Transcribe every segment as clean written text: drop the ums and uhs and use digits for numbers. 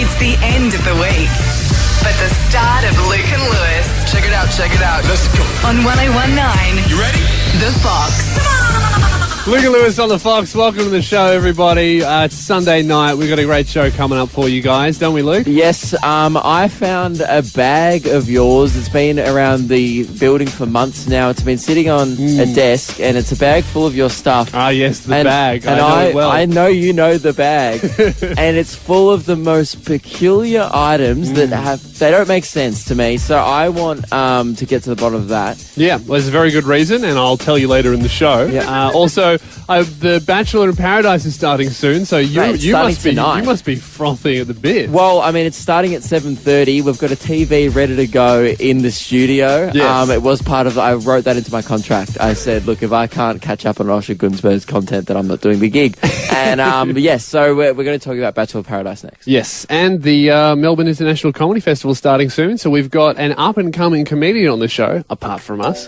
It's the end of the week, but the start of Luke and Lewis. Check it out, check it out. Let's go. On 1019. You ready? The Fox. Luke and Lewis on the Fox. Welcome to the show, everybody. It's Sunday night. We've got a great show coming up for you guys, don't we, Luke? Yes, I found a bag of yours. It's been around the building for months now. It's been sitting on a desk, and it's a bag full of your stuff. Ah, yes, the bag. And I know it well. I know you know the bag, and it's full of the most peculiar items that they don't make sense to me. So I want to get to the bottom of that. Yeah, well, there's a very good reason, and I'll tell you later in the show. Yeah. Also, the Bachelor in Paradise is starting soon, so you must be frothing at the bit. Well, I mean, it's starting at 7:30. We've got a TV ready to go in the studio. Yes. It was part of. I wrote that into my contract. I said, look, if I can't catch up on Osher Gunsberg's content, then I'm not doing the gig. And yes, so we're going to talk about Bachelor in Paradise next. Yes, and the Melbourne International Comedy Festival starting soon, so we've got an up-and-coming comedian on the show, apart from us.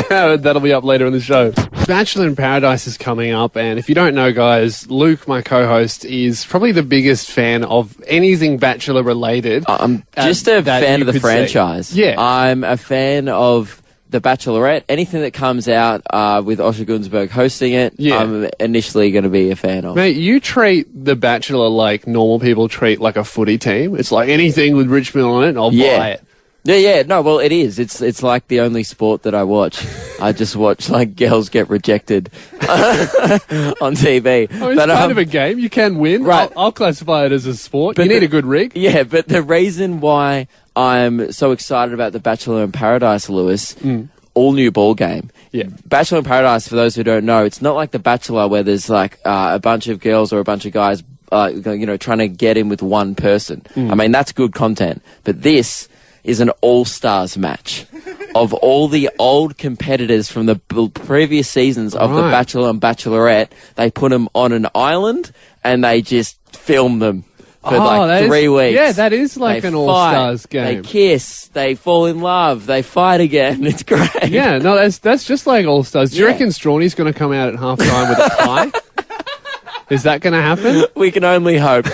That'll be up later in the show. Bachelor in Paradise is coming up, and if you don't know, guys, Luke, my co-host, is probably the biggest fan of anything Bachelor-related. I'm just a fan of the franchise. See. Yeah. I'm a fan of The Bachelorette. Anything that comes out with Osher Gunsberg hosting it, I'm initially going to be a fan of. Mate, you treat The Bachelor like normal people treat like a footy team. It's like anything with Richmond on it, I'll buy it. Yeah, no, well, it is. It's like the only sport that I watch. I just watch, like, girls get rejected on TV. Oh, it's kind of a game. You can win. Right. I'll classify it as a sport. But you need a good rig. Yeah, but the reason why I'm so excited about The Bachelor in Paradise, Lewis, all new ball game. Yeah. Bachelor in Paradise, for those who don't know, it's not like The Bachelor where there's, like, a bunch of girls or a bunch of guys, trying to get in with one person. I mean, that's good content. But this is an all-stars match of all the old competitors from the previous seasons of The Bachelor and Bachelorette. They put them on an island and they just film them for 3 weeks. Yeah, that is like an all-stars game. They kiss, they fall in love, they fight again. It's great. Yeah, no, that's just like all-stars. Do you reckon Strawny's going to come out at half-time with a pie? Is that going to happen? We can only hope.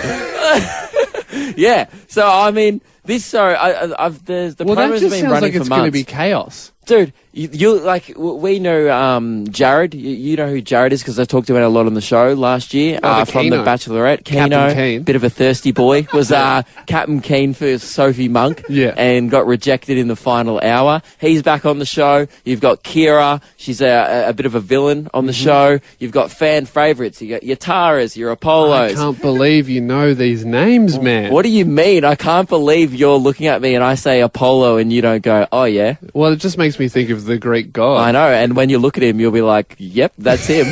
Yeah, so I mean, the promos have been running for months. That just sounds like it's going to be chaos. Dude, you like, we know Jared. You know who Jared is because I talked about it a lot on the show last year from The Bachelorette. Keno, bit of a thirsty boy, was Captain Keen for Sophie Monk and got rejected in the final hour. He's back on the show. You've got Kira. She's a bit of a villain on the show. You've got fan favourites. You got your Taras, your Apollos. I can't believe you know these names, man. What do you mean? I can't believe you're looking at me and I say Apollo and you don't go, oh yeah? Well, it just makes me think of the Greek god. I know, and when you look at him, you'll be like, yep, that's him.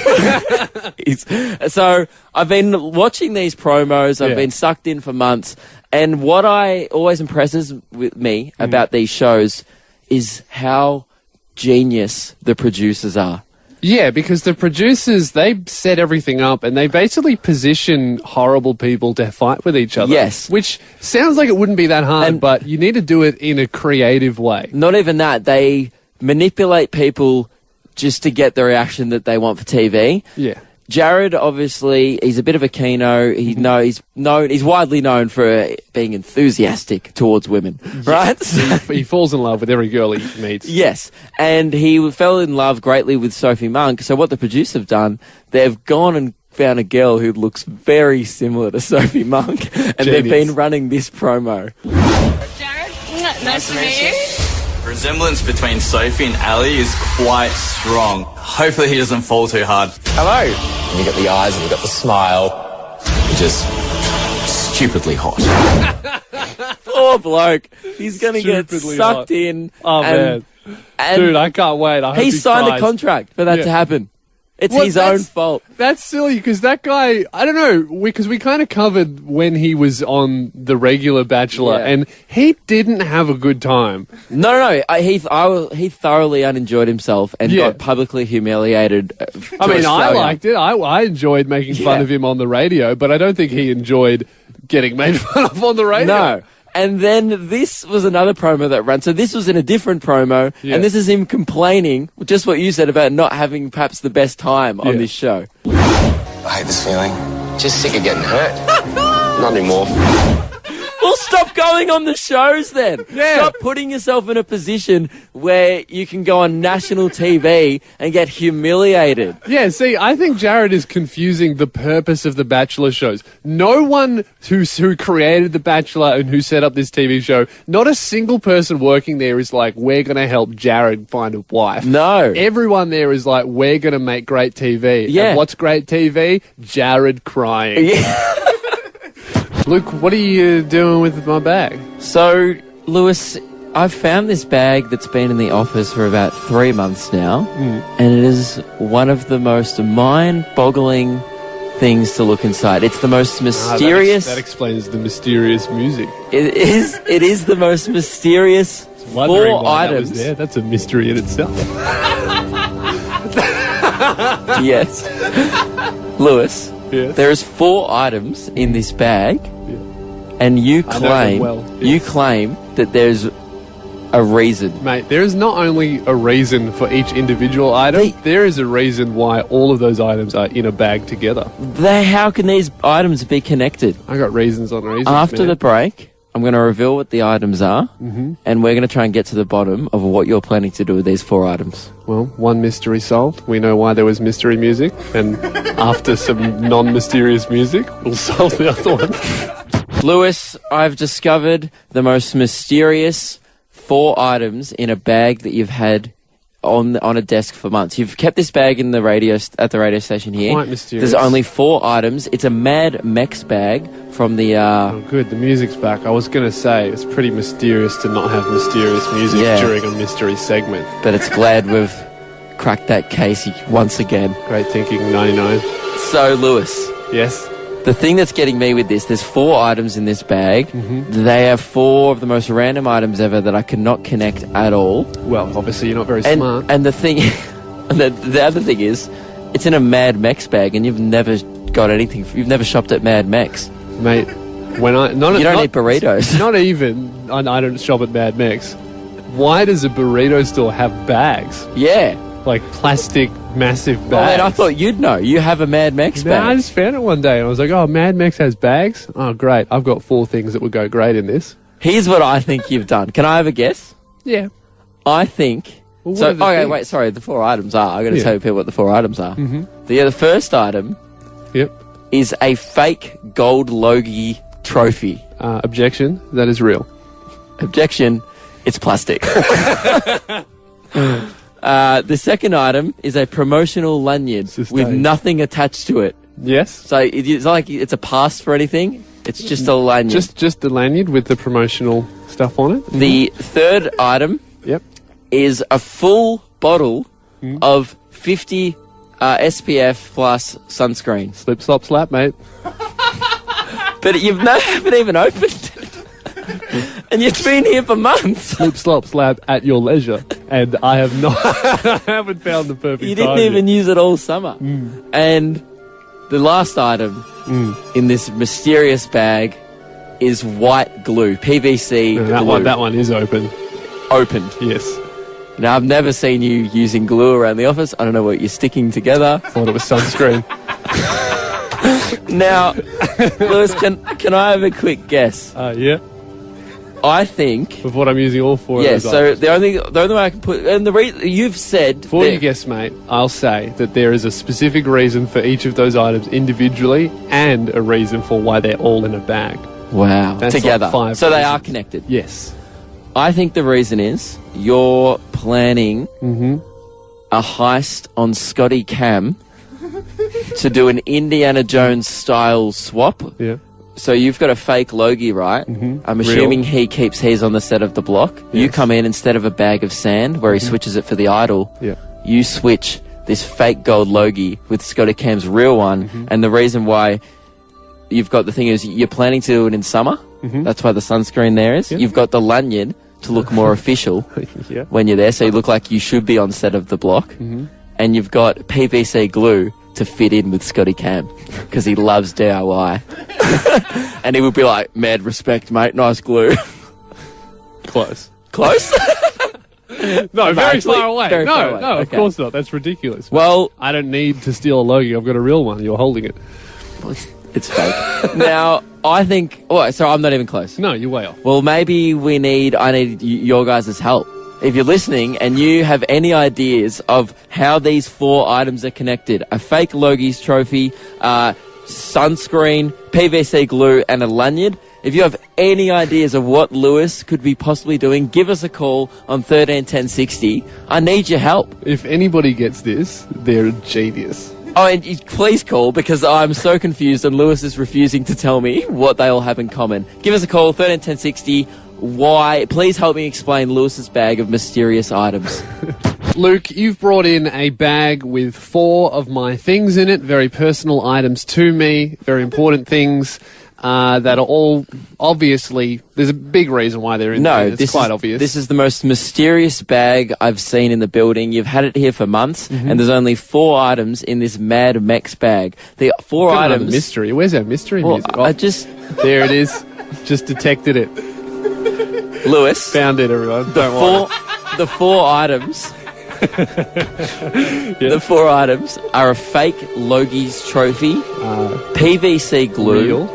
So I've been watching these promos. I've been sucked in for months. And what always impresses with me about these shows is how genius the producers are. Yeah, because the producers, they set everything up and they basically position horrible people to fight with each other. Yes. Which sounds like it wouldn't be that hard, but you need to do it in a creative way. Not even that. They manipulate people just to get the reaction that they want for TV. Yeah. Jared, obviously, he's a bit of a keno. He's widely known for being enthusiastic towards women, right? He falls in love with every girl he meets. Yes, and he fell in love greatly with Sophie Monk. So what the producers have done, they've gone and found a girl who looks very similar to Sophie Monk, and they've been running this promo. Jared, nice to meet you. Resemblance between Sophie and Ali is quite strong. Hopefully he doesn't fall too hard. Hello. And you got the eyes and you got the smile. You're just stupidly hot. Poor bloke. He's going to get sucked in. Oh, man. Dude, I can't wait. I hope he signed a contract for that to happen. It's his own fault. That's silly because that guy, I don't know, because we kind of covered when he was on the regular Bachelor and he didn't have a good time. No. He thoroughly unenjoyed himself and got publicly humiliated. I mean, I liked it. I enjoyed making fun of him on the radio, but I don't think he enjoyed getting made fun of on the radio. No. And then this was another promo that ran. So this was in a different promo, and this is him complaining, just what you said about not having perhaps the best time on this show. I hate this feeling. Just sick of getting hurt. Not anymore. Well, Stop going on the shows then. Yeah. Stop putting yourself in a position where you can go on national TV and get humiliated. Yeah, see, I think Jared is confusing the purpose of the Bachelor shows. No one who created the Bachelor and who set up this TV show, not a single person working there is like, we're going to help Jared find a wife. No. Everyone there is like, we're going to make great TV. Yeah. And what's great TV? Jared crying. Yeah. Luke, what are you doing with my bag? So, Lewis, I've found this bag that's been in the office for about 3 months now, and it is one of the most mind-boggling things to look inside. It's the most mysterious... That explains the mysterious music. It is the most mysterious Wondering 4 why items. that was there. That's a mystery in itself. Yes. Lewis, Yes. there is 4 items in this bag, and you I know them claim well, you yes. claim that there's a reason. Mate, there is not only a reason for each individual item, there is a reason why all of those items are in a bag together. How can these items be connected? I got reasons on reasons. After man. the break, I'm going to reveal what the items are, and we're going to try and get to the bottom of what you're planning to do with these 4 items. Well, one mystery solved. We know why there was mystery music, and after some non-mysterious music, we'll solve the other one. Lewis, I've discovered the most mysterious 4 items in a bag that you've had on a desk for months. You've kept this bag in the at the radio station here. Quite mysterious. There's only 4 items. It's a Mad Mex bag from the... Oh, good. The music's back. I was going to say, it's pretty mysterious to not have mysterious music Yeah. during a mystery segment. But it's glad we've cracked that case once again. Great thinking, 99. So, Lewis, Yes? the thing that's getting me with this, there's 4 items in this bag. They are 4 of the most random items ever that I cannot connect at all. Well, obviously you're not very And smart. and the thing, the other thing is, it's in a Mad Mex bag, and you've never got anything. You've never shopped at Mad Mex. Mate, when I... You don't eat burritos. Not even... I don't shop at Mad Mex. Why does a burrito store have bags? Yeah. Like plastic, massive bags? Well, man, I thought you'd know. You have a Mad Mex No, I bag. just found it one day and I was like, oh, Mad Mex has bags? Oh, great. I've got 4 things that would go great in this. Here's what I think you've done. Can I have a guess? Yeah. I think... Well, what so, are the okay, things? wait, sorry. The 4 items are... I'm going to Yeah. tell you people what the 4 items are. The first item Yep. is a fake gold Logie trophy. Objection. That is real. Objection, it's plastic. The second item is a promotional lanyard Sustained. with nothing attached to it. Yes? So it's not like it's a pass for anything. It's just a lanyard. Just the lanyard with the promotional stuff on it? The third item Yep. is a full bottle of 50 SPF plus sunscreen. Slip, slop, slap, mate. But haven't even opened it. And you've been here for months. Slip, slop, slap at your leisure. And I have not... I haven't found the perfect You didn't time even yet. use it all summer. And the last item in this mysterious bag is white glue, PVC No, glue, that one is open. opened. Yes. Now, I've never seen you using glue around the office. I don't know what you're sticking together. Thought it was sunscreen. Now, Lewis, can I have a quick guess? Yeah. I think... Of what I'm using all 4 Yeah, of those so items. the only way I can put... And the reason you've said... Before that- you guess, mate, I'll say that there is a specific reason for each of those items individually and a reason for why they're all in a bag. Wow. That's Together. like 5 so they reasons. are connected. Yes. I think the reason is you're planning a heist on Scotty Cam to do an Indiana Jones style swap. Yeah. So you've got a fake Logie, right? I'm assuming he keeps his on the set of the block. You Yes. come in instead of a bag of sand where he switches it for the idol. Yeah. You switch this fake gold Logie with Scotty Cam's real one. And the reason why you've got the thing is you're planning to do it in summer. That's why the sunscreen there is. Yeah. You've got the lanyard to look more official Yeah. when you're there. So you look like you should be on set of the block. And you've got PVC glue to fit in with Scotty Cam because he loves DIY. And he would be like, mad respect, mate. Nice glue. Close. Close? No, very actually, far away. very No, far away. no, of Okay. course not. That's ridiculous. Well, I don't need to steal a Logie. I've got a real one. You're holding it. It's fake. Now, I think... Oh, so I'm not even close. No, you're way off. Well, maybe I need your guys' help. If you're listening and you have any ideas of how these 4 items are connected, a fake Logie's trophy, sunscreen, PVC glue, and a lanyard, if you have any ideas of what Lewis could be possibly doing, give us a call on 131060. I need your help. If anybody gets this, they're a genius. Oh, and please call, because I'm so confused and Lewis is refusing to tell me what they all have in common. Give us a call, 131060. Why? Please help me explain Lewis's bag of mysterious items. Luke, you've brought in a bag with 4 of my things in it, very personal items to me, very important things that are all obviously... There's a big reason why they're in there. It's quite obvious. This is the most mysterious bag I've seen in the building. You've had it here for months, and there's only 4 items in this Mad Mex bag. The 4 items... mystery. Where's our mystery Well, music? I just... There it is. Just detected it. Lewis. Found it, everyone. Don't worry. The 4 items... The 4 items are a fake Logie's trophy, PVC glue,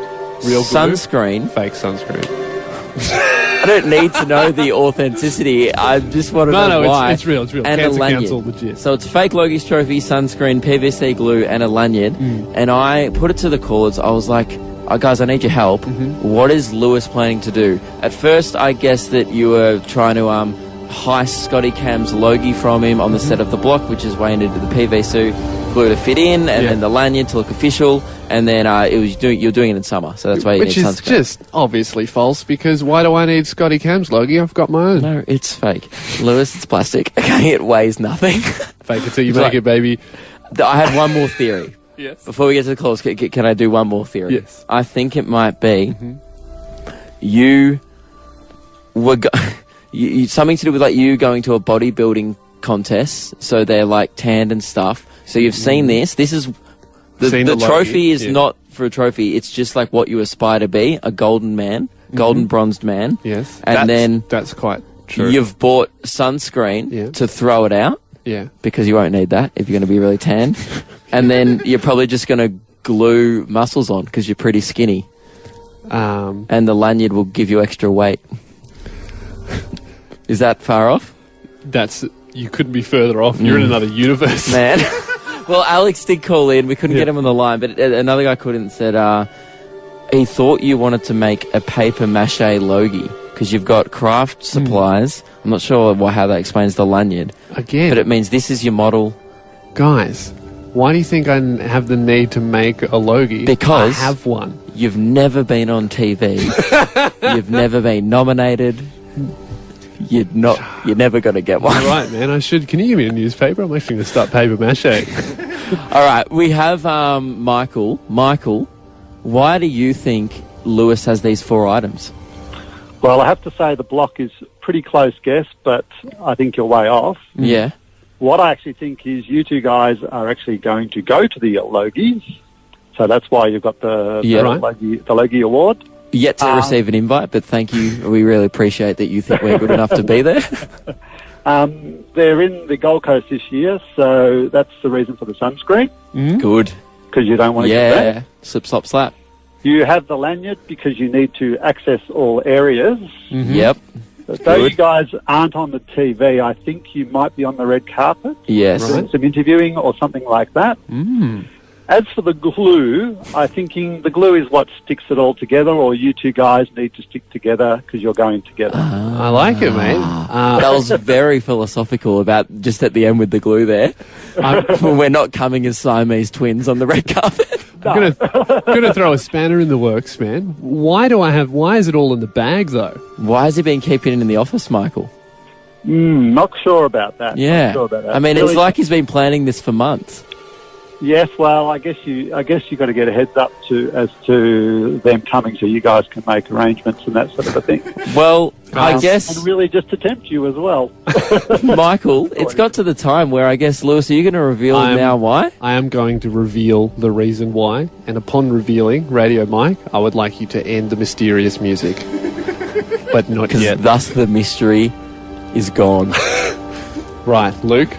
real sunscreen. glue, fake sunscreen. I don't need to know the authenticity. I just want to know why. It's real. It's real. And Cancer a lanyard. Council, legit. So it's fake Logie's trophy, sunscreen, PVC glue, and a lanyard. And I put it to the callers. I was like, guys, I need your help. What is Lewis planning to do? At first, I guess that you were trying to heist Scotty Cam's Logie from him on the set of The Block, which is why he needed the PVC glue to fit in, and then the lanyard to look official, and then you're doing it in summer, so that's why you need sunscreen. Which is just obviously false, because why do I need Scotty Cam's Logie? I've got my own. No, it's fake. Lewis, it's plastic. Okay, it weighs nothing. Fake it till you make it, baby. I have one more theory. Yes. Before we get to the calls, can I do one more theory? Yes. I think it might be you were... something to do with like you going to a bodybuilding contest, so they're like tanned and stuff. So you've seen this. This is the trophy is not for a trophy. It's just like what you aspire to be, a golden man, golden bronzed man. Yes, and that's quite true. You've bought sunscreen to throw it out. Yeah, because you won't need that if you're going to be really tan. And then you're probably just going to glue muscles on because you're pretty skinny. And the lanyard will give you extra weight. Is that far off? You couldn't be further off. You're in another universe. Man. Well, Alex did call in. We couldn't get him on the line, but another guy called in and said he thought you wanted to make a paper mache Logie because you've got craft supplies. I'm not sure how that explains the lanyard. Again. But it means this is your model. Guys, why do you think I have the need to make a Logie? Because I have one. You've never been on TV. You've never been nominated. You're never going to get one. You're right, man. I should. Can you give me a newspaper? I'm actually going to start paper mache. All right. We have Michael. Michael, why do you think Lewis has these 4 items? Well, I have to say The Block is a pretty close guess, but I think you're way off. Yeah. What I actually think is you two guys are actually going to go to the Logies, so that's why you've got the Logie Award. Yet to receive an invite, but thank you. We really appreciate that you think we're good enough to be there. They're in the Gold Coast this year, so that's the reason for the sunscreen. Good. Because you don't want to get wet. Slip, slop, slap. You have the lanyard because you need to access all areas. Yep. Though you guys aren't on the TV, I think you might be on the red carpet. Yes. Doing some interviewing or something like that. As for the glue, I'm thinking the glue is what sticks it all together, or you two guys need to stick together because you're going together. I like it, mate. That was very philosophical about just at the end with the glue there. We're not coming as Siamese twins on the red carpet. I'm gonna throw a spanner in the works, man. Why is it all in the bag, though? Why has he been keeping it in the office, Michael? Not sure about that. Yeah. Not sure about that. I mean, it's like he's been planning this for months. Yes, well, I guess you got to get a heads up as to them coming, so you guys can make arrangements and that sort of a thing. Well, I guess, and really just to tempt you as well, Michael. It's got to the time where I guess, Lewis, are you going to reveal now why? I am going to reveal the reason why, and upon revealing, Radio Mike, I would like you to end the mysterious music, but not yet. Thus, the mystery is gone. Right, Luke,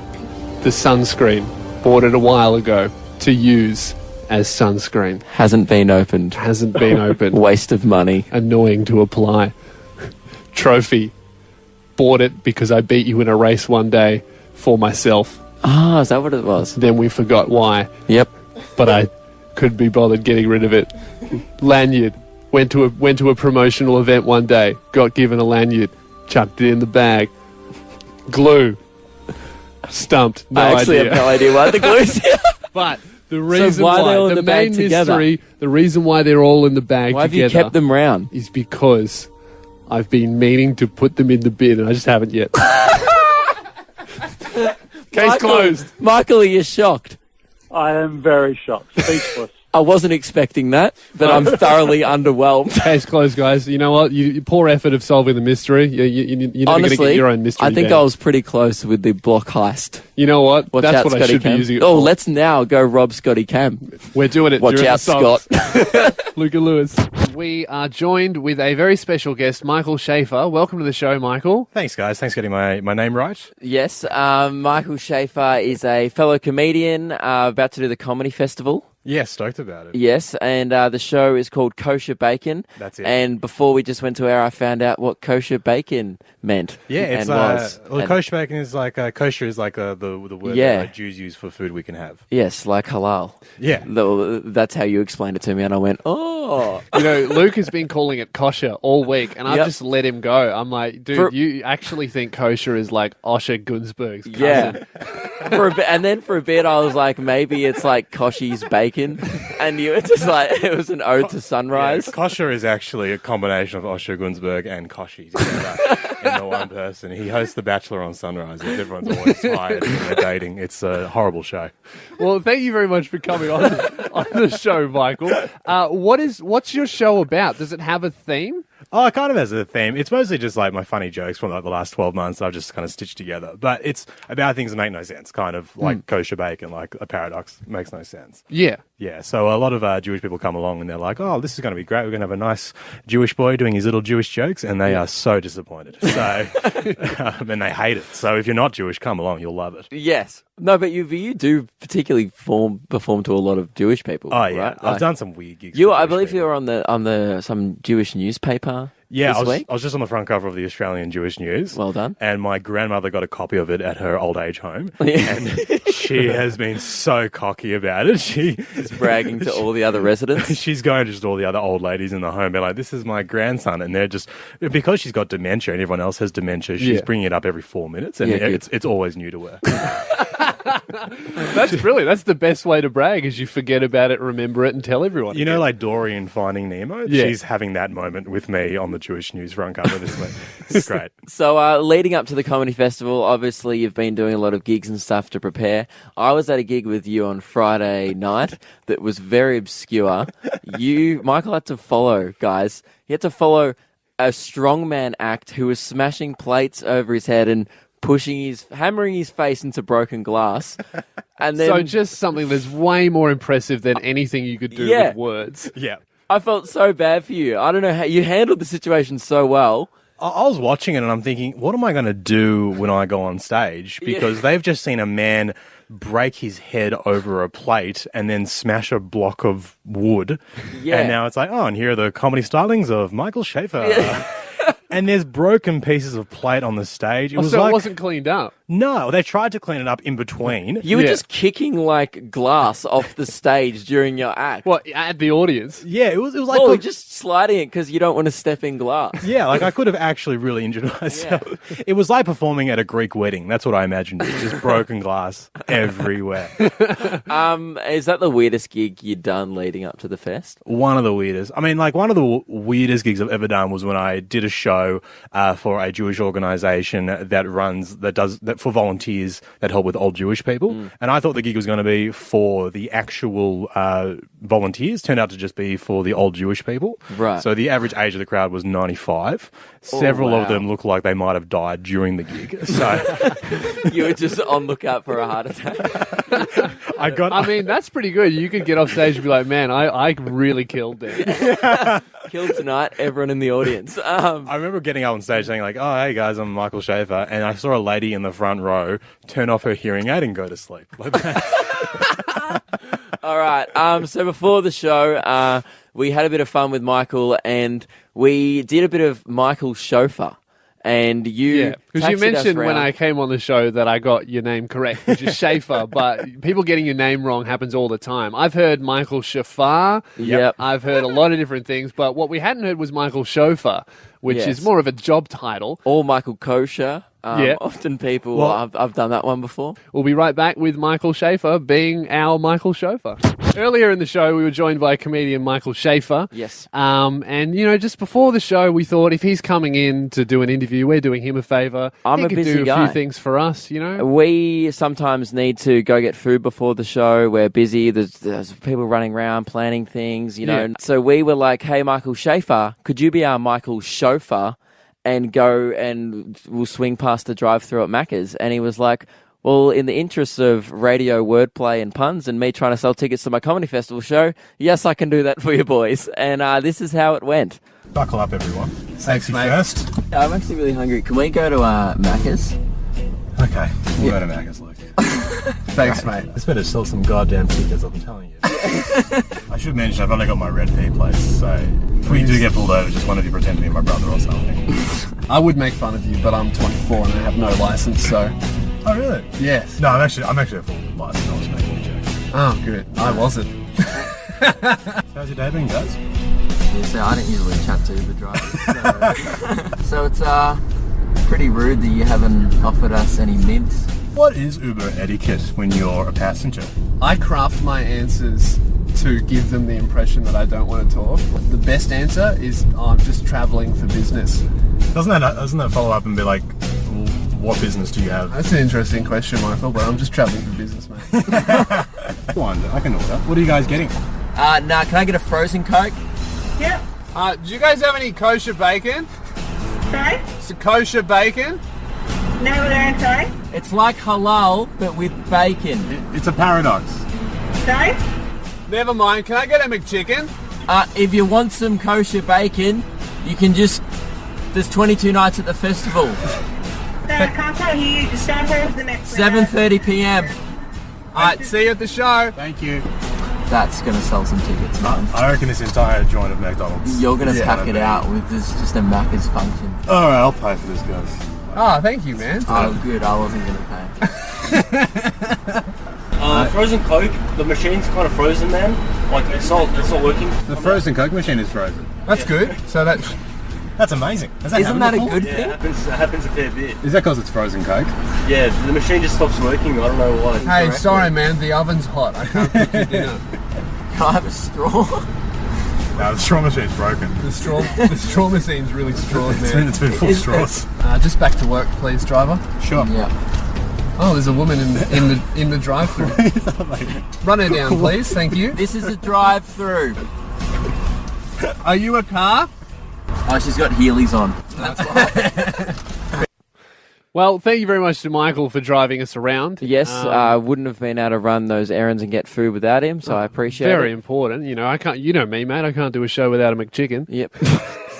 the sunscreen. Bought it a while ago to use as sunscreen. Hasn't been opened. Hasn't been opened. Waste of money. Annoying to apply. Trophy. Bought it because I beat you in a race one day for myself. Ah, is that what it was? Then we forgot why. Yep. But I couldn't be bothered getting rid of it. Lanyard. Went to a promotional event one day. Got given a lanyard. Chucked it in the bag. Glue. Stumped. No I actually idea. have no idea why the glue's here. But the reason why why, they're all in the the bag main together? mystery, the reason why they're all in the bag Why have together you kept them round? is because I've been meaning to put them in the bin and I just haven't yet. Case closed. Michael, are you shocked? I am very shocked, speechless. I wasn't expecting that, but I'm thoroughly underwhelmed. Case closed, guys. You know what? You poor effort of solving the mystery. You're never going to Honestly, get your own mystery. I think bag. I was pretty close with the block heist. You know what? Watch That's out, what I Scotty should Cam. be using it Oh, for. let's now go rob Scotty Cam. We're doing it. Watch during out, the songs. Scott. Luca Lewis. We are joined with a very special guest, Michael Shafar. Welcome to the show, Michael. Thanks, guys. Thanks for getting my name right. Yes, Michael Shafar is a fellow comedian about to do the comedy festival. Yeah, stoked about it. Yes, and the show is called Kosher Bacon. That's it. And before we just went to air, I found out what kosher bacon meant. Yeah, it's and was. well, And- kosher bacon is like kosher is like the word Yeah. that Jews use for food we can have. Yes, like halal. Yeah. That's how you explained it to me, and I went, oh. You know, Luke has been calling it kosher all week, and I've Yep. just let him go. I'm like, dude, you actually think kosher is like Osher Gunsberg's cousin. Yeah. And then for a bit, I was like, maybe it's like Koshy's bacon. And you were just like, it was an ode to sunrise. Yeah, kosher is actually a combination of Osher Gunsberg and Koshi together in the one person. He hosts The Bachelor on Sunrise. Everyone's always tired and they're dating. It's a horrible show. Well, thank you very much for coming on the show, Michael. What's your show about? Does it have a theme? Oh, it kind of has a theme. It's mostly just like my funny jokes from like the last 12 months that I've just kind of stitched together. But it's about things that make no sense, kind of like kosher bacon, like a paradox makes no sense. Yeah. Yeah, so a lot of Jewish people come along and they're like, oh, this is going to be great. We're going to have a nice Jewish boy doing his little Jewish jokes. And they are so disappointed. So, and they hate it. So if you're not Jewish, come along. You'll love it. Yes. No, but you do particularly perform to a lot of Jewish people. Oh, yeah. Right? I've done some weird gigs. You, for I Jewish believe people. you were on the some Jewish newspaper. Yeah, this week. I was just on the front cover of the Australian Jewish News. Well done. And my grandmother got a copy of it at her old age home. Yeah. And she has been so cocky about it. Just bragging to all the other residents. She's going to just all the other old ladies in the home. They're like, this is my grandson. And they're just, because she's got dementia and everyone else has dementia, she's bringing it up every 4 minutes. And Yeah, good. it's always new to her. That's brilliant. That's the best way to brag is you forget about it, remember it, and tell everyone. You know, like Dory in Finding Nemo? Yeah. She's having that moment with me on the Jewish News front cover this week. It's great. So, leading up to the comedy festival, obviously you've been doing a lot of gigs and stuff to prepare. I was at a gig with you on Friday night that was very obscure. Michael had to follow, guys. He had to follow a strongman act who was smashing plates over his head and hammering his face into broken glass. And then, So just something that's way more impressive than anything you could do Yeah. with words. Yeah. I felt so bad for you. I don't know how you handled the situation so well. I was watching it and I'm thinking, what am I going to do when I go on stage? Because they've just seen a man break his head over a plate and then smash a block of wood. Yeah. And now it's like, oh, and here are the comedy stylings of Michael Shafar. And there's broken pieces of plate on the stage. It was So like, it wasn't cleaned up. no, they tried to clean it up in between. You were Yeah. just kicking like glass off the stage during your act. What, at the audience? Yeah, it was like Oh, just sliding it because you don't want to step in glass. yeah, like I could have actually really injured myself. It was like performing at a Greek wedding. That's what I imagined. It was just broken glass everywhere. Is that the weirdest gig you'd done leading up to the fest? One of the weirdest. I mean, like one of the weirdest gigs I've ever done was when I did a show for a Jewish organization that does for volunteers that help with old Jewish people. And I thought the gig was going to be for the actual volunteers. Turned out to just be for the old Jewish people. Right. So the average age of the crowd was 95. Several wow. of them looked like they might have died during the gig. So You were just on lookout for a heart attack. I mean, that's pretty good. You could get off stage and be like, man, I really killed it. Killed tonight, everyone in the audience. I remember getting up on stage saying like, oh, hey guys, I'm Michael Shafar. And I saw a lady in the front row turn off her hearing aid and go to sleep. Like that. All right. So before the show, we had a bit of fun with Michael, and we did a bit of Michael's Chauffeur. And you, because you taxied us mentioned when round. I came on the show that I got your name correct, which is Shafar, but people getting your name wrong happens all the time. I've heard Michael Shafar. Yep. I've heard a lot of different things, but what we hadn't heard was Michael Chauffeur, which Yes. is more of a job title. Or Michael Kosher. Yeah. Often people, I've done that one before. We'll be right back with Michael Shafar being our Michael Chauffeur. Earlier in the show, we were joined by comedian Michael Shafar. Yes. And, just before the show, we thought if he's coming in to do an interview, we're doing him a favour. I'm he a could busy do a guy. few things for us, We sometimes need to go get food before the show. We're busy. There's people running around planning things, Yeah. So we were like, hey, Michael Shafar, could you be our Michael Chauffeur and go and we'll swing past the drive-thru at Macca's? And he was like, well, in the interest of radio wordplay and puns and me trying to sell tickets to my comedy festival show, yes, I can do that for you boys. And this is how it went. Buckle up, everyone. Safety mate. first. I'm actually really hungry. Can we go to Macca's? Okay, we'll go to Macca's, Luke. Thanks, mate. It's better sell some goddamn tickets, I'm telling you. I should mention, I've only got my red pea plates, so if we do get pulled over, just one of you pretend to be my brother or something. I would make fun of you, but I'm 24 and I have no license, so... Oh, really? Yes. No, I'm actually a full license. I was making a joke. Oh, good. I wasn't. How's your day been, guys? Yeah, so I didn't usually chat to Uber drivers. So it's pretty rude that you haven't offered us any mints. What is Uber etiquette when you're a passenger? I craft my answers to give them the impression that I don't want to talk. The best answer is I'm just travelling for business. Doesn't that follow up and be like, well, what business do you have? That's an interesting question, Michael, but I'm just travelling for business, mate. Go on, I can order. What are you guys getting? Can I get a frozen Coke? Yep. Do you guys have any kosher bacon? Sorry? It's kosher bacon? No, there, sorry? It's like halal, but with bacon. It's a paradox. Sorry? Never mind. Can I get a McChicken? If you want some kosher bacon, you can just... There's 22 nights at the festival. Sorry, I can't quite hear you. Just start hold the next 7:30 p.m. Alright, see you at the show. Thank you. That's going to sell some tickets, man. I reckon this entire joint of McDonald's. You're going to Yeah, pack I it bet. out with this just a Macca's function. Alright, I'll pay for this, guys. Oh, thank you, man. Oh, good. I wasn't going to pay. Frozen Coke, the machine's kind of frozen, man. Like, it's not working. The frozen Coke machine is frozen. That's good. So That's amazing. Has that Isn't happened that a before? good Yeah, thing? it happens a fair bit. Is that because it's frozen Coke? Yeah, the machine just stops working. I don't know why. hey, sorry, man. The oven's hot. I can't cook your dinner. Can I have a straw? No, the straw machine's broken. The straw machine's really strawed, man. It's been full of straws. Just back to work, please, driver. Sure. Yeah. Oh, there's a woman in the drive-thru. Run her down, please. Thank you. This is a drive-through. Are you a car? Oh, she's got Heelys on. Well, thank you very much to Michael for driving us around. Yes, I wouldn't have been able to run those errands and get food without him, so I appreciate Very it. important. I can't. You know me, mate. I can't do a show without a McChicken. Yep.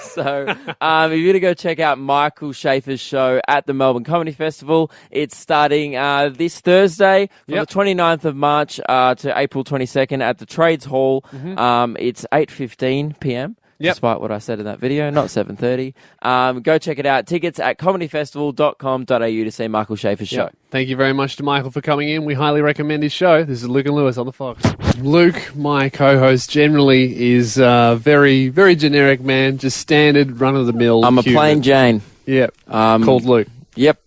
So, if you're going to go check out Michael Shafer's show at the Melbourne Comedy Festival, it's starting this Thursday from the 29th of March to April 22nd at the Trades Hall. It's 8:15 p.m. Despite what I said in that video, not 7:30. Go check it out. Tickets at comedyfestival.com.au to see Michael Shafer's show. Thank you very much to Michael for coming in. We highly recommend his show. This is Luke and Lewis on the Fox. Luke, my co-host, generally is very, very generic man, just standard run-of-the-mill. I'm a plain Jane. Yep. Called Luke. Yep.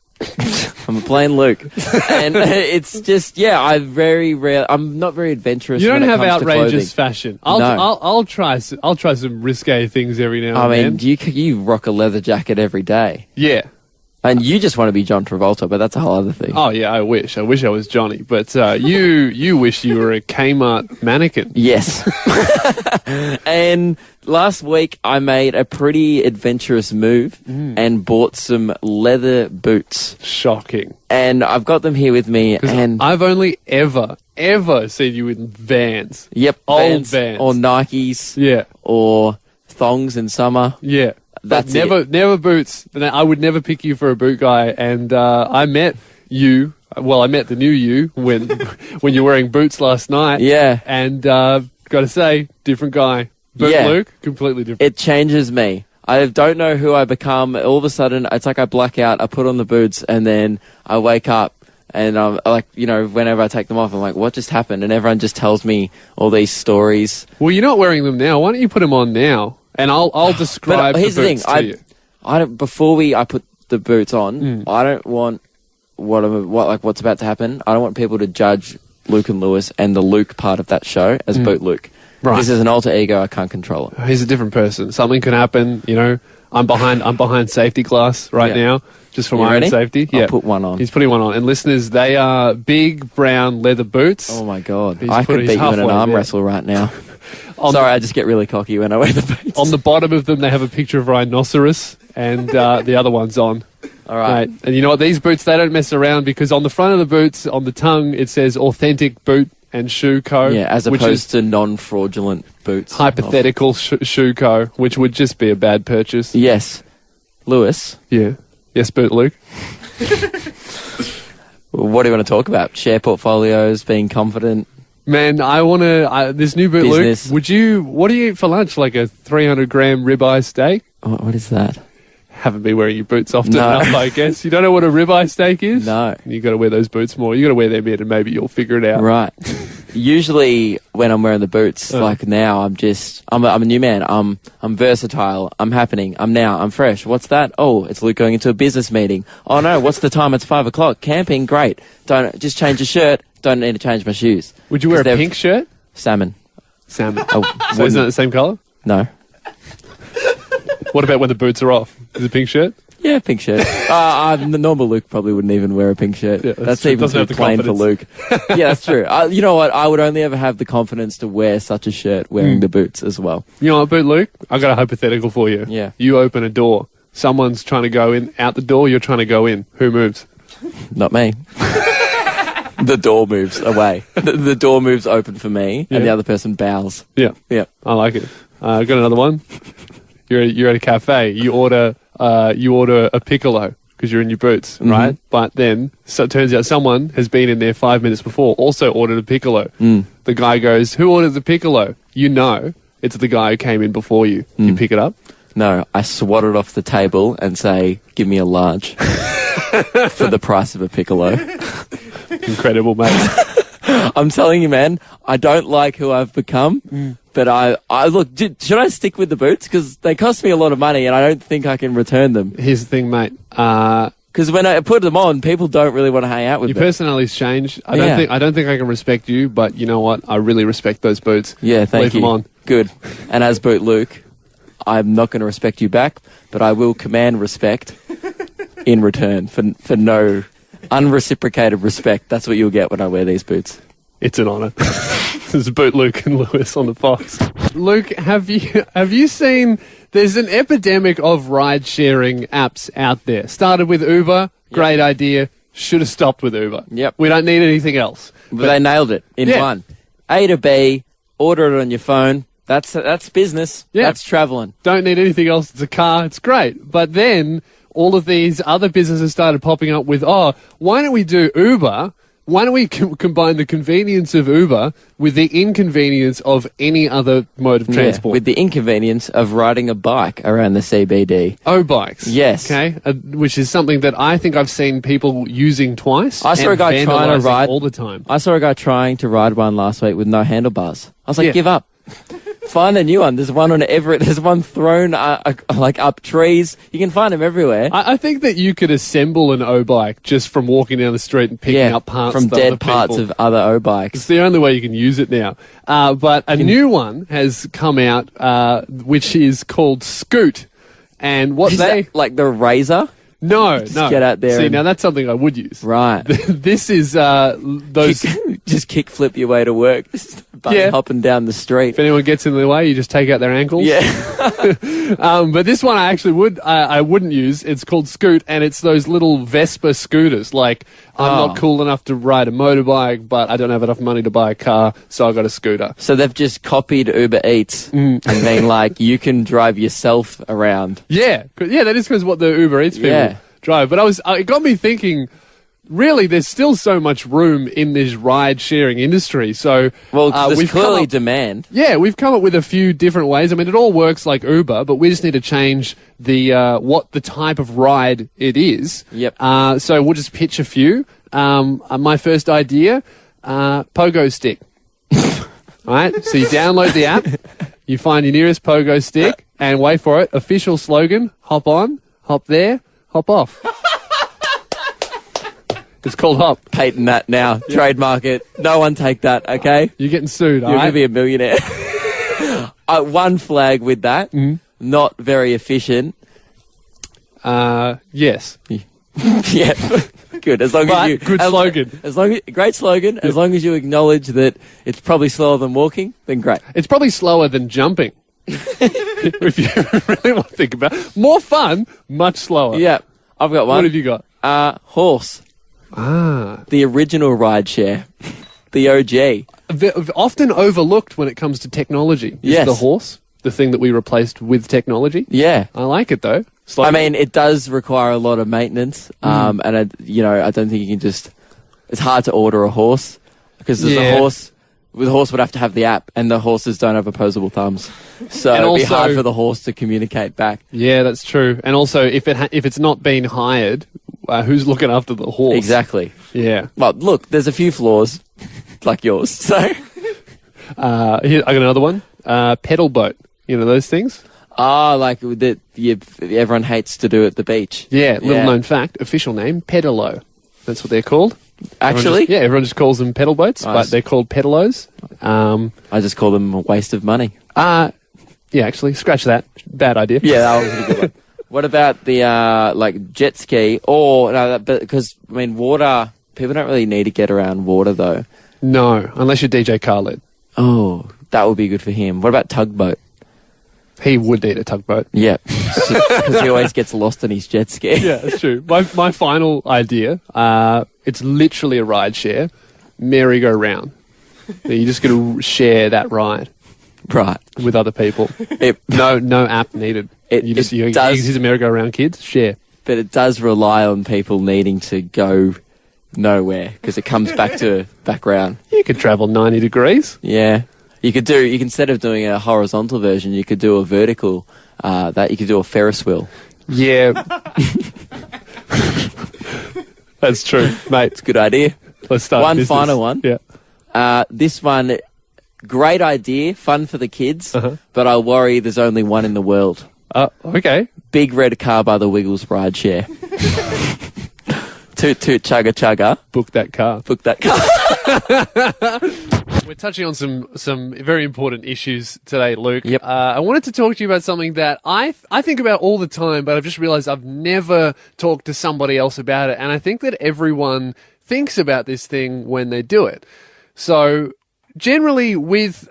I'm a plain Luke. And it's just, I'm not very adventurous. You don't when it have comes to outrageous clothing. fashion. No. I'll try some risque things every now I and mean, then. you rock a leather jacket every day. Yeah. And you just want to be John Travolta, but that's a whole other thing. Oh yeah, I wish I was Johnny, but you wish you were a Kmart mannequin. Yes. And last week I made a pretty adventurous move and bought some leather boots. Shocking. And I've got them here with me. And I've only ever seen you in Vans. yep, Old Vans. or Nikes, Yeah. or thongs in summer. Yeah. That's but never boots. But I would never pick you for a boot guy. And I met you Well, I met the new you when you're wearing boots last night. Yeah. And got to say, different guy. Boot Yeah. Luke, completely different. It changes me. I don't know who I become. All of a sudden, it's like I black out, I put on the boots, and then I wake up, and I'm like, whenever I take them off, I'm like, what just happened? And everyone just tells me all these stories. Well, you're not wearing them now. Why don't you put them on now? And I'll describe But here's the the boots thing. to you. I don't. Before I put the boots on, I don't want what's about to happen. I don't want people to judge Luke and Lewis and the Luke part of that show as Boot Luke. Right. This is an alter ego. I can't control it. He's a different person. Something could happen. I'm behind safety glass right Yeah. now, just for You my own ready? safety. I'll put one on. He's putting one on. And listeners, they are big brown leather boots. Oh my god! He's I put- could he's beat you in an halfway arm there. wrestle right now. On Sorry, I just get really cocky when I wear the boots. On the bottom of them, they have a picture of a rhinoceros, and the other one's on. All right. Mate. And you know what? These boots, they don't mess around, because on the front of the boots, on the tongue, it says Authentic Boot and Shoe Co. Yeah, as which opposed is to non-fraudulent boots. hypothetical Shoe Co., which would just be a bad purchase. Yes. Lewis, Yeah. Yes, Boot Luke. what do you want to talk about? Share portfolios, being confident. Man, I want to... this new Boot Business. Luke, what do you eat for lunch? Like a 300-gram ribeye steak? What is that? Haven't been wearing your boots often No. enough, I guess. You don't know what a ribeye steak is? No. You got to wear those boots more. You got to wear them in, and maybe you'll figure it out. Right. Usually when I'm wearing the boots, like now, I'm a new man. I'm versatile. I'm happening. I'm fresh. What's that? Oh, it's Luke going into a business meeting. Oh no, what's the time? It's 5 o'clock. Camping, great. Don't just change your shirt. Don't need to change my shoes. Would you wear a 'Cause they're pink shirt? Salmon. Salmon. Oh, So isn't it the same colour? No. What about when the boots are off? Is it a pink shirt? Yeah, pink shirt. The normal Luke probably wouldn't even wear a pink shirt. Yeah, that's true. even Doesn't too have the plain for Luke. confidence. Yeah, that's true. You know what? I would only ever have the confidence to wear such a shirt wearing the boots as well. You know what, Boot Luke? I got a hypothetical for you. Yeah. You open a door. Someone's trying to go in, out the door. You're trying to go in. Who moves? Not me. The door moves away. The door moves open for me, and the Yeah. other person bows. Yeah. Yeah. I like it. Got another one. You're at a cafe. You order a piccolo because you're in your boots, right? But then so it turns out someone has been in there 5 minutes before, also ordered a piccolo. The guy goes, "Who ordered the piccolo?" You know it's the guy who came in before you. You pick it up. No, I swat it off the table and say, "Give me a large." For the price of a piccolo. Incredible, mate. I'm telling you, man, I don't like who I've become, but I look, should I stick with the boots? Because they cost me a lot of money and I don't think I can return them. Here's the thing, mate. Because when I put them on, people don't really want to hang out with Your them. personality's changed. I Yeah. don't think I can respect you, but you know what? I really respect those boots. Yeah, thank Leave you. them on. Good. And as Boot Luke, I'm not going to respect you back, but I will command respect in return for no unreciprocated respect. That's what you'll get when I wear these boots. It's an honour. This is Boot Luke and Lewis on the Fox. Luke, have you seen? There's an epidemic of ride-sharing apps out there. Started with Uber, great idea. Should have stopped with Uber. Yep. We don't need anything else. But they nailed it in Yeah. one. A to B, order it on your phone. That's business. Yeah. That's traveling. Don't need anything else. It's a car. It's great. But then all of these other businesses started popping up with, why don't we do Uber? Why don't we combine the convenience of Uber with the inconvenience of any other mode of transport? With the inconvenience of riding a bike around the CBD. O-bikes. Yes. Okay. Which is something that I think I've seen people using twice. I saw and a guy trying to vandalising ride all the time. I saw a guy trying to ride one last week with no handlebars. I was like, Yeah. give up. Find a new one. There's one on Everett. There's one thrown like up trees. You can find them everywhere. I think that you could assemble an O-bike just from walking down the street and picking up parts from of dead other parts people. of other O-bikes. It's the only way you can use it now. But a new one has come out, which is called Scoot. And what Is they... that like the razor? No, Just no. get out there See, and- now that's something I would use. Right. This is those... Just kick flip your way to work. Just hopping down the street. If anyone gets in the way, you just take out their ankles. Yeah. But this one I actually I wouldn't use. It's called Scoot, and it's those little Vespa scooters. Like, I'm not cool enough to ride a motorbike, but I don't have enough money to buy a car, so I got a scooter. So they've just copied Uber Eats and been like, you can drive yourself around. Yeah, that is because what the Uber Eats people Yeah. drive. But it got me thinking, really, there's still so much room in this ride-sharing industry. So, Well, there's we've clearly come up, demand. yeah, we've come up with a few different ways. I mean, it all works like Uber, but we just need to change the what the type of ride it is. Yep. So we'll just pitch a few. My first idea, pogo stick. All right, so you download the app, you find your nearest pogo stick, and wait for it. Official slogan: hop on, hop there, hop off. It's called Hop. Patent that now. Trademark it. No one take that, okay? You're getting sued, all You're going right? to be a millionaire. One flag with that. Not very efficient. Yes. Yeah. Good. As long But as you good slogan. Great slogan. As long as you acknowledge that it's probably slower than walking, then great. It's probably slower than jumping. If you really want to think about it. More fun, much slower. Yeah. I've got one. What have you got? Horse. The original rideshare. The OG. Often overlooked when it comes to technology. Is Yes. the horse the thing that we replaced with technology? Yeah. I like it though. I mean, it does require a lot of maintenance, and I don't think you can just. It's hard to order a horse because there's a horse. The horse would have to have the app, and the horses don't have opposable thumbs, so And it'd be also- hard for the horse to communicate back. Yeah, that's true. And also, if it's not been hired, who's looking after the horse? Exactly. Yeah. Well, look, there's a few flaws, like yours. So, Here, I got another one. Pedal boat. You know those things? like that, everyone hates to do at the beach. Yeah. Little known fact. Official name: pedalo. That's what they're called. Actually, Everyone just calls them pedal boats, but Nice. they're called pedalos. I just call them a waste of money. Yeah, actually, scratch that. Bad idea. Yeah, that was a good one. What about the like jet ski because I mean water? People don't really need to get around water though. No, unless you're DJ Khaled. Oh, that would be good for him. What about tugboat? He would need a tugboat. Yeah, because he always gets lost in his jet ski. Yeah, that's true. My final idea, it's literally a ride share, merry-go-round. You're just going to share that ride Right. with other people. It, No app needed. You does- use a merry-go-round, kids, share. but it does rely on people needing to go nowhere because it comes back to background. You could travel 90 degrees. Yeah. You could instead of doing a horizontal version, you could do a vertical, you could do a Ferris wheel. Yeah. That's true, mate. It's a good idea. Let's start One business. final one. Yeah. This one, great idea, fun for the kids, Uh-huh. but I worry there's only one in the world. Okay. Big red car by the Wiggles ride share. Toot toot chugga chugga. Book that car. Book that car. We're touching on some very important issues today, Luke. Yep. I wanted to talk to you about something that I think about all the time, but I've just realized I've never talked to somebody else about it. And I think that everyone thinks about this thing when they do it. So generally with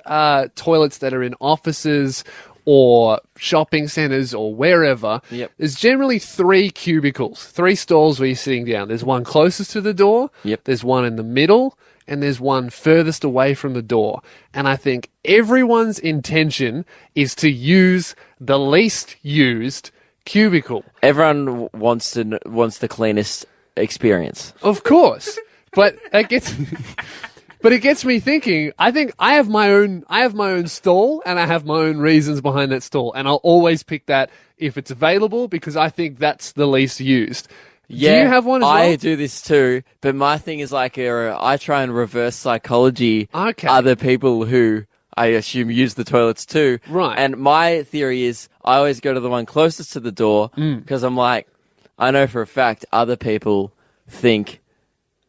toilets that are in offices or shopping centres or wherever, Yep. there's generally 3 cubicles, 3 stalls where you're sitting down. There's one closest to the door, Yep. there's one in the middle, and there's one furthest away from the door. And I think everyone's intention is to use the least used cubicle. Everyone wants the cleanest experience. Of course. But it gets me thinking. I think I have my own stall, and I have my own reasons behind that stall, and I'll always pick that if it's available because I think that's the least used. Yeah, do you have one as well? I do this too, but my thing is like I try and reverse psychology Okay. other people who I assume use the toilets too. Right. And my theory is I always go to the one closest to the door because I'm like, I know for a fact other people think,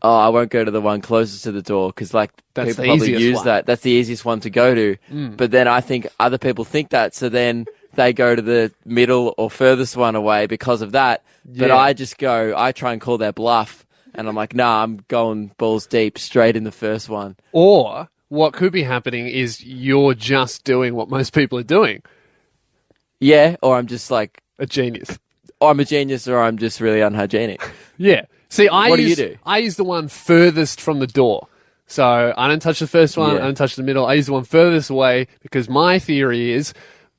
oh, I won't go to the one closest to the door because like That's people the probably easiest use one. that. That's the easiest one to go to. But then I think other people think that, so then they go to the middle or furthest one away because of that. But Yeah. I try and call their bluff, and I'm like, nah, I'm going balls deep straight in the first one. Or what could be happening is you're just doing what most people are doing. Yeah, or I'm just like, A genius. or I'm a genius, or I'm just really unhygienic. Yeah. See, What do you do? I use the one furthest from the door. So I don't touch the first one, Yeah. I don't touch the middle. I use the one furthest away because my theory is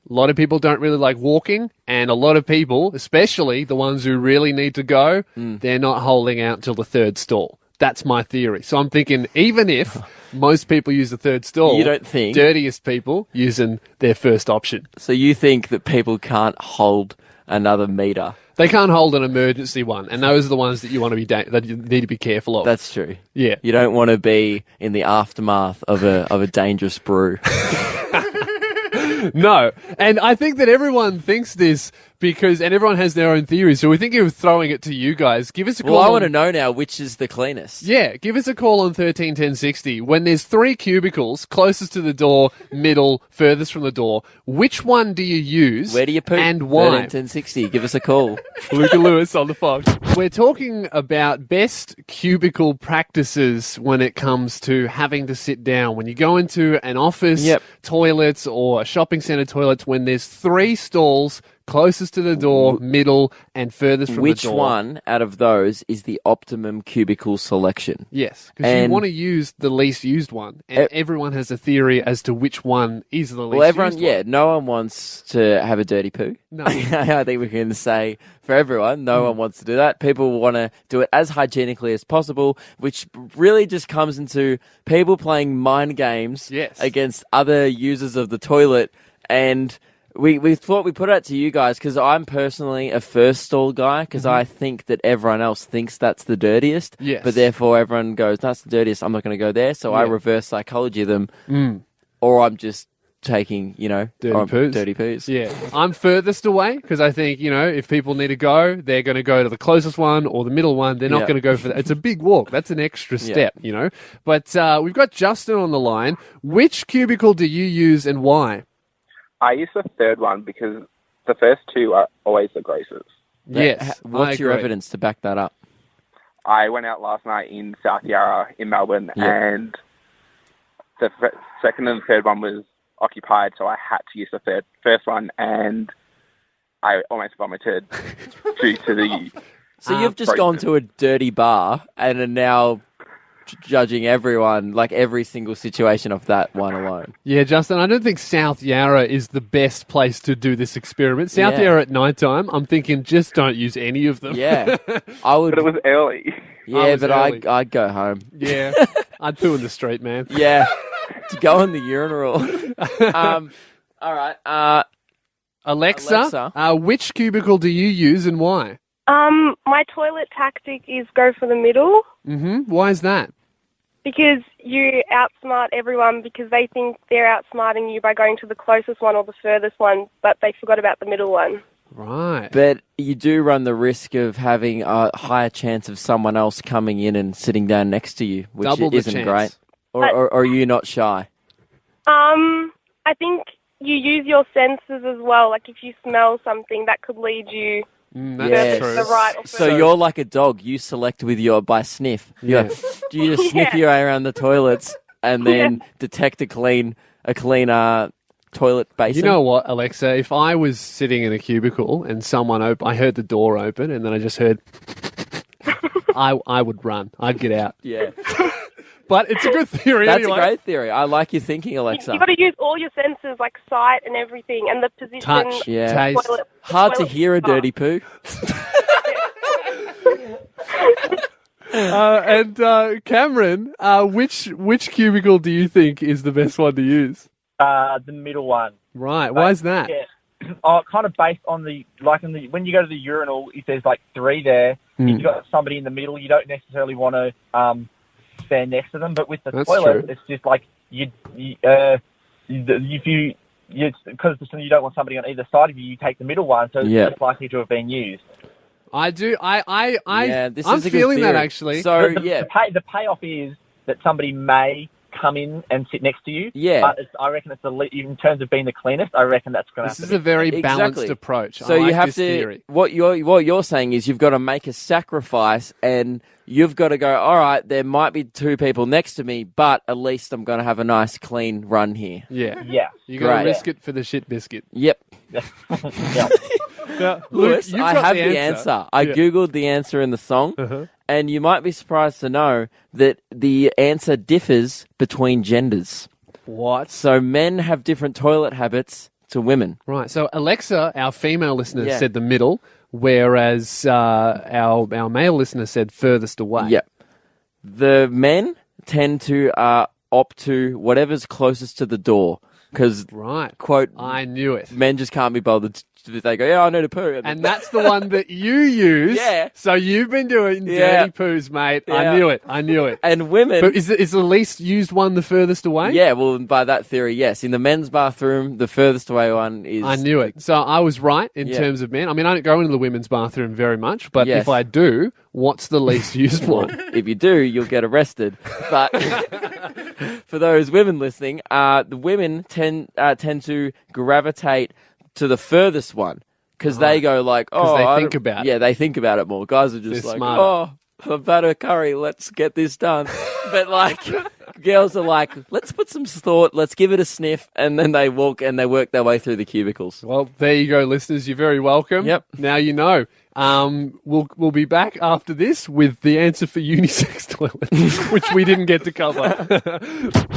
A lot of people don't really like walking, and a lot of people, especially the ones who really need to go, they're not holding out till the third stall. That's my theory. So I'm thinking, even if most people use the third stall, You don't think- dirtiest people using their first option. So you think that people can't hold another meter? They can't hold an emergency one, and those are the ones that you want to be that you need to be careful of. That's true. Yeah. You don't want to be in the aftermath of a dangerous brew. No, and I think that everyone thinks this and everyone has their own theories. So we're thinking of throwing it to you guys. Give us a call. Well, I want to know now which is the cleanest. Yeah, give us a call on 131060. When there's 3 cubicles, closest to the door, middle, furthest from the door, which one do you use? Where do you poop? And why? 131060. Give us a call. Luca Lewis on the Fox. We're talking about best cubicle practices when it comes to having to sit down. When you go into an office, toilets, or a shopping centre toilets, when there's 3 stalls closest to the door, middle, and furthest from Which the door. one out of those is the optimum cubicle selection? Yes, because you want to use the least used one, and everyone has a theory as to which one is the least used one. No one wants to have a dirty poo. No. I think we can say for everyone, no one wants to do that. People want to do it as hygienically as possible, which really just comes into people playing mind games against other users of the toilet. And we thought we put it out to you guys because I'm personally a first stall guy because I think that everyone else thinks that's the dirtiest. Yes. But therefore everyone goes, that's the dirtiest, I'm not going to go there. So I reverse psychology them. Or I'm just taking, dirty poos. Yeah. I'm furthest away because I think, if people need to go, they're going to go to the closest one or the middle one. They're not going to go for that. It's a big walk. That's an extra step, But we've got Justin on the line. Which cubicle do you use and why? I use the third one because the first 2 are always the grossest. Yes. What's your evidence to back that up? I went out last night in South Yarra in Melbourne and the second and third one was occupied, so I had to use the first one, and I almost vomited due to the... So you've just gone to a dirty bar and are now judging everyone, like every single situation of that one alone. Yeah, Justin, I don't think South Yarra is the best place to do this experiment. South Yarra at night time, I'm thinking just don't use any of them. Yeah. I would. But it was early. Yeah, but I'd go home. Yeah. I'd poo in the street, man. Yeah. To go in the urinal. All right. Alexa, which cubicle do you use and why? My toilet tactic is go for the middle. Mm-hmm. Why is that? Because you outsmart everyone because they think they're outsmarting you by going to the closest one or the furthest one, but they forgot about the middle one. Right. But you do run the risk of having a higher chance of someone else coming in and sitting down next to you, which Double the isn't chance. great. Or are you not shy? I think you use your senses as well. Like if you smell something, that could lead you that's true. the right or So you're like a dog. You select by sniff. Yeah. Do you just sniff your way around the toilets and then detect a clean toilet basin? You know what, Alexa? If I was sitting in a cubicle and I heard the door open and then I just heard, I would run. I'd get out. Yeah. But it's a good theory That's anyway. a great theory. I like your thinking, Alexa. You've got to use all your senses, like sight and everything, and the position. Touch, taste. Hard to hear a dirty poo. Cameron, which cubicle do you think is the best one to use? The middle one. Right. Why is that? Yeah. Kind of based on when you go to the urinal, if there's like 3 there, if you've got somebody in the middle, you don't necessarily want to stand next to them. But with the toilet, it's just like because you don't want somebody on either side of you, you take the middle one, so it's less likely to have been used. I do. I'm is a feeling good that theory. actually. So the payoff is that somebody may come in and sit next to you. Yeah. But I reckon in terms of being the cleanest, I reckon that's going to This is a very balanced approach. So I like you have this to. Theory. What you're saying is you've got to make a sacrifice, and you've got to go. All right, there might be 2 people next to me, but at least I'm going to have a nice clean run here. Yeah. Yeah. You got to risk it for the shit biscuit. Yep. Yeah. Now, Lewis, you've I got have the answer. I googled the answer in the song, and you might be surprised to know that the answer differs between genders. What? So men have different toilet habits to women. Right. So Alexa, our female listener, Yeah. said the middle, whereas our male listener said furthest away. Yep. The men tend to opt to whatever's closest to the door because, Right. quote, I knew it. men just can't be bothered. They go, yeah, I need a poo. And that's the one that you use. Yeah. So you've been doing Yeah. dirty poos, mate. Yeah. I knew it. And women... But is the least used one the furthest away? Yeah, well, by that theory, yes. In the men's bathroom, the furthest away one is... I knew it. So I was right in Yeah. terms of men. I mean, I don't go into the women's bathroom very much, but Yes. if I do, what's the least used one? If you do, you'll get arrested. But for those women listening, the women tend to gravitate to the furthest one because they go like, oh, they I think don't- about it. Yeah, they think about it more. Guys are just They're like, smarter. oh, I've had a curry. Let's get this done. But like, girls are like, let's put some thought. Let's give it a sniff, and then they walk and they work their way through the cubicles. Well, there you go, listeners. You're very welcome. Yep. Now you know. We'll be back after this with the answer for unisex toilets, which we didn't get to cover.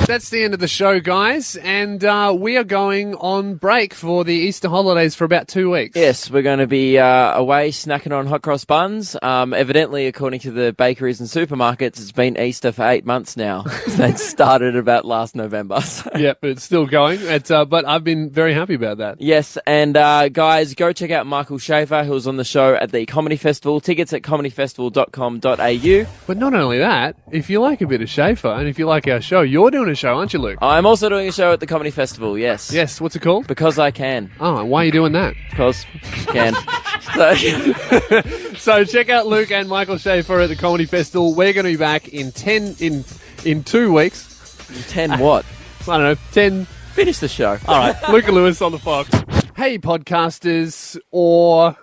That's the end of the show, guys, and we are going on break for the Easter holidays for about 2 weeks. Yes, we're going to be away snacking on hot cross buns. Evidently, according to the bakeries and supermarkets, it's been Easter for 8 months now. That started about last November. So. Yeah, but it's still going. But I've been very happy about that. Yes, and guys, go check out Michael Shafar, who was on the show at the Comedy Festival. Tickets at comedyfestival.com.au. But not only that, if you like a bit of Shafar and if you like our show, you're doing a show, aren't you, Luke? I'm also doing a show at the Comedy Festival, yes. Yes, what's it called? Because I can. Oh, why are you doing that? Because can. So check out Luke and Michael Shafar at the Comedy Festival. We're going to be back in 2 weeks. 10 what? I don't know, 10. Finish the show. All right, Luke and Lewis on the Fox. Hey, podcasters, or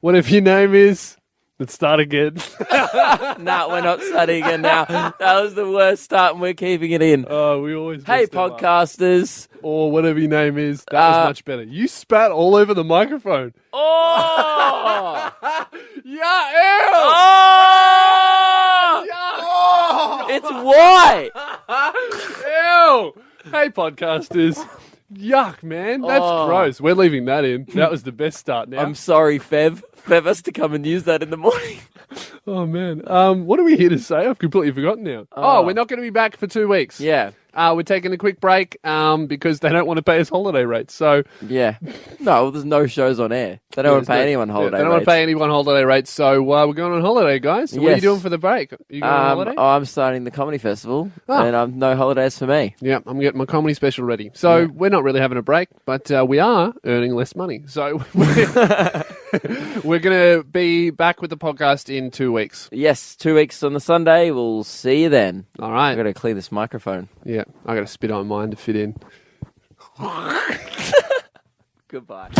whatever your name is. Let's start again. Nah, we're not starting again now. That was the worst start and we're keeping it in. Oh, we always Hey, mess them up. podcasters. Or whatever your name is. That was much better. You spat all over the microphone. Oh! Yeah, ew! Oh! Yeah. It's white! Ew! Hey, podcasters. Yuck, man. That's gross. We're leaving that in. That was the best start now. I'm sorry, Fev. Fev has to come and use that in the morning. Oh, man. What are we here to say? I've completely forgotten now. Oh, we're not going to be back for 2 weeks. Yeah. We're taking a quick break because they don't want to pay us holiday rates. So Yeah. No, there's no shows on air. They don't want to pay anyone holiday They don't want to pay anyone holiday rates. So we're going on holiday, guys. So What are you Yes. doing for the break? Are you going on holiday? I'm starting the comedy festival, Oh. and no holidays for me. Yeah, I'm getting my comedy special ready. So we're not really having a break, but we are earning less money. So we're going to be back with the podcast in 2 weeks. Yes, 2 weeks on the Sunday. We'll see you then. All right. I've got to clear this microphone. Yeah, I got to spit on mine to fit in. Goodbye.